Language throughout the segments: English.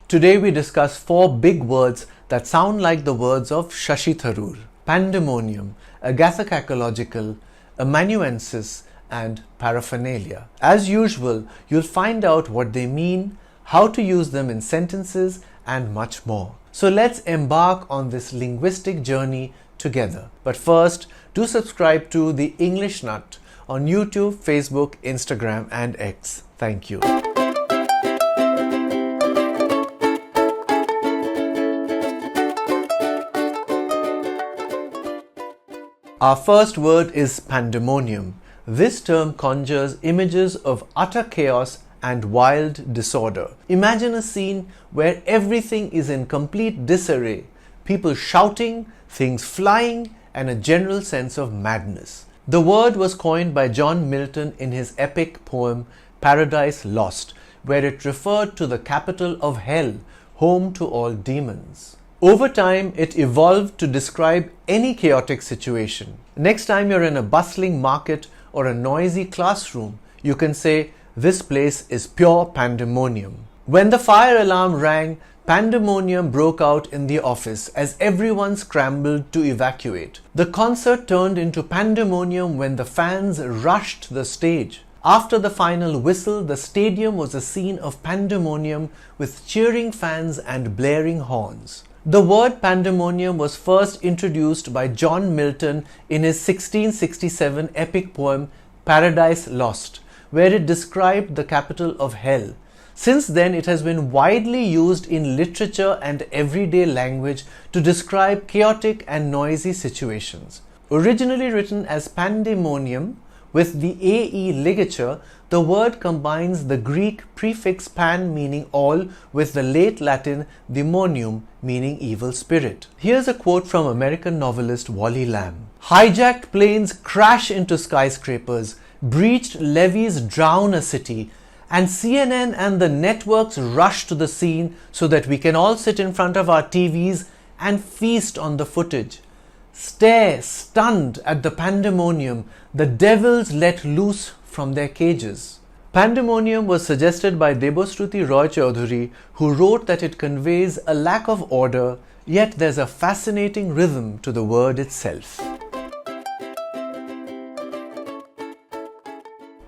Today we discuss 4 big words that sound like the words of Shashi Tharoor: Pandemonium, Agathokakological, Amanuensis and Paraphernalia. As usual, you'll find out what they mean, how to use them in sentences and much more. So let's embark on this linguistic journey together. But first, do subscribe to The English Nut on YouTube, Facebook, Instagram and X. Thank you. Our first word is pandemonium. This term conjures images of utter chaos and wild disorder. Imagine a scene where everything is in complete disarray, people shouting, things flying, and a general sense of madness. The word was coined by John Milton in his epic poem Paradise Lost, where it referred to the capital of hell, home to all demons. Over time, it evolved to describe any chaotic situation. Next time you're in a bustling market or a noisy classroom, you can say, "This place is pure pandemonium." When the fire alarm rang, pandemonium broke out in the office as everyone scrambled to evacuate. The concert turned into pandemonium when the fans rushed the stage. After the final whistle, the stadium was a scene of pandemonium with cheering fans and blaring horns. The word pandemonium was first introduced by John Milton in his 1667 epic poem Paradise Lost, where it described the capital of hell. Since then, it has been widely used in literature and everyday language to describe chaotic and noisy situations. Originally written as pandemonium, with the AE ligature, the word combines the Greek prefix pan meaning all with the late Latin demonium meaning evil spirit. Here's a quote from American novelist Wally Lamb. "Hijacked planes crash into skyscrapers, breached levees drown a city, and CNN and the networks rush to the scene so that we can all sit in front of our TVs and feast on the footage. Stare, stunned at the pandemonium, the devils let loose from their cages." Pandemonium was suggested by Debashruti Roy Chaudhuri, who wrote that it conveys a lack of order, yet there's a fascinating rhythm to the word itself.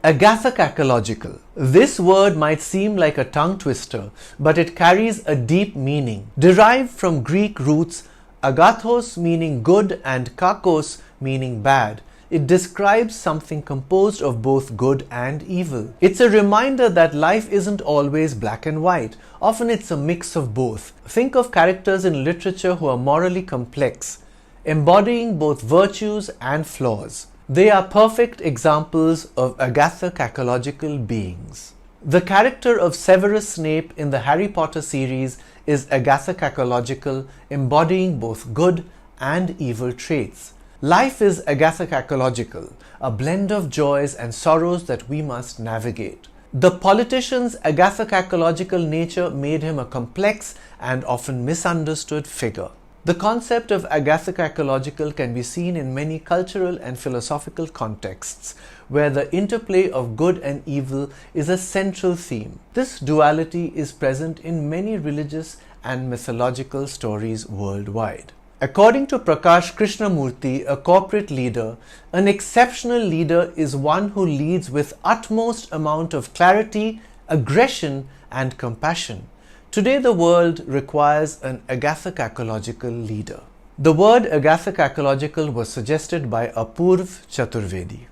Agathokakological. This word might seem like a tongue twister, but it carries a deep meaning. Derived from Greek roots, agathos meaning good and kakos meaning bad, it describes something composed of both good and evil. It's a reminder that life isn't always black and white. Often it's a mix of both. Think of characters in literature who are morally complex, embodying both virtues and flaws. They are perfect examples of agathokakological beings. The character of Severus Snape in the Harry Potter series is agathokakological, embodying both good and evil traits. Life is agathokakological, a blend of joys and sorrows that we must navigate. The politician's agathokakological nature made him a complex and often misunderstood figure. The concept of agathokakological can be seen in many cultural and philosophical contexts, where the interplay of good and evil is a central theme. This duality is present in many religious and mythological stories worldwide. According to Prakash Krishnamurti, a corporate leader, an exceptional leader is one who leads with utmost amount of clarity, aggression, and compassion. Today, the world requires an agathokakological leader. The word agathokakological was suggested by Apurv Chaturvedi.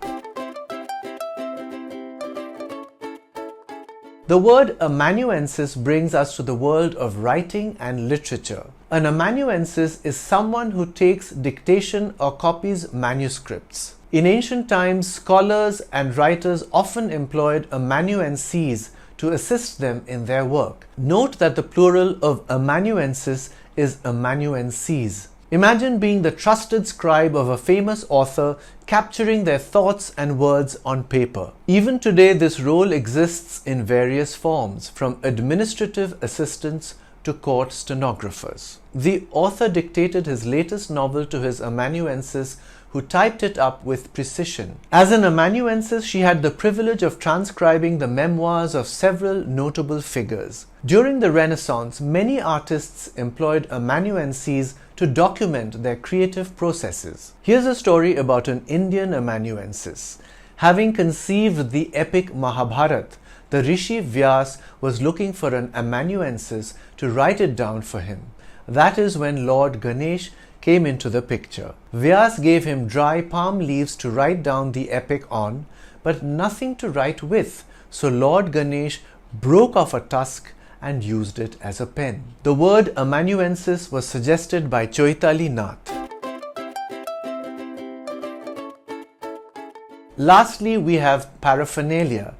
The word amanuensis brings us to the world of writing and literature. An amanuensis is someone who takes dictation or copies manuscripts. In ancient times, scholars and writers often employed amanuenses to assist them in their work. Note that the plural of amanuensis is amanuenses. Imagine being the trusted scribe of a famous author, capturing their thoughts and words on paper. Even today, this role exists in various forms, from administrative assistants to court stenographers. The author dictated his latest novel to his amanuensis, who typed it up with precision. As an amanuensis, she had the privilege of transcribing the memoirs of several notable figures. During the Renaissance, many artists employed amanuenses to document their creative processes. Here's a story about an Indian amanuensis. Having conceived the epic Mahabharata, the Rishi Vyas was looking for an amanuensis to write it down for him. That is when Lord Ganesh came into the picture. Vyas gave him dry palm leaves to write down the epic on, but nothing to write with, so Lord Ganesh broke off a tusk and used it as a pen. The word amanuensis was suggested by Choitali Nath. Lastly, we have paraphernalia.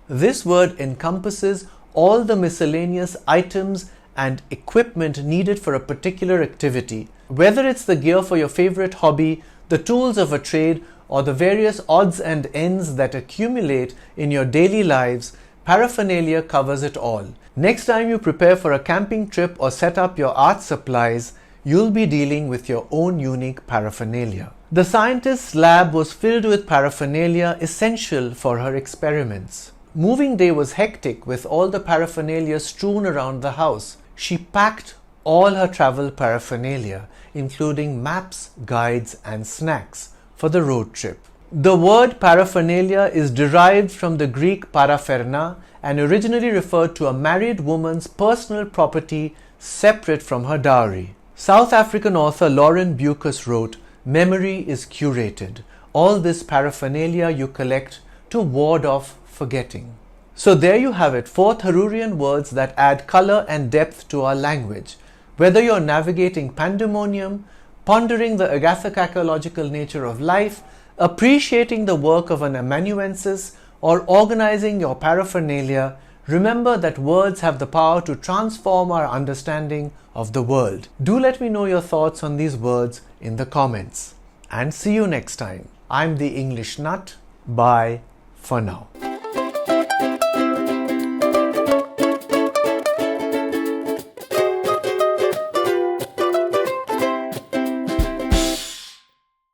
This word encompasses all the miscellaneous items and equipment needed for a particular activity. Whether it's the gear for your favorite hobby, the tools of a trade, or the various odds and ends that accumulate in your daily lives, paraphernalia covers it all. Next time you prepare for a camping trip or set up your art supplies, you'll be dealing with your own unique paraphernalia. The scientist's lab was filled with paraphernalia essential for her experiments. Moving day was hectic with all the paraphernalia strewn around the house. She packed all her travel paraphernalia, including maps, guides, and snacks for the road trip. The word paraphernalia is derived from the Greek parapherna and originally referred to a married woman's personal property separate from her dowry. South African author Lauren Bucas wrote, "Memory is curated. All this paraphernalia you collect to ward off forgetting." So there you have it, 4 Tharoorian words that add color and depth to our language. Whether you're navigating Pandemonium, pondering the Agathokakological nature of life, appreciating the work of an amanuensis, or organizing your paraphernalia, remember that words have the power to transform our understanding of the world. Do let me know your thoughts on these words in the comments. And see you next time. I'm the English Nut. Bye for now.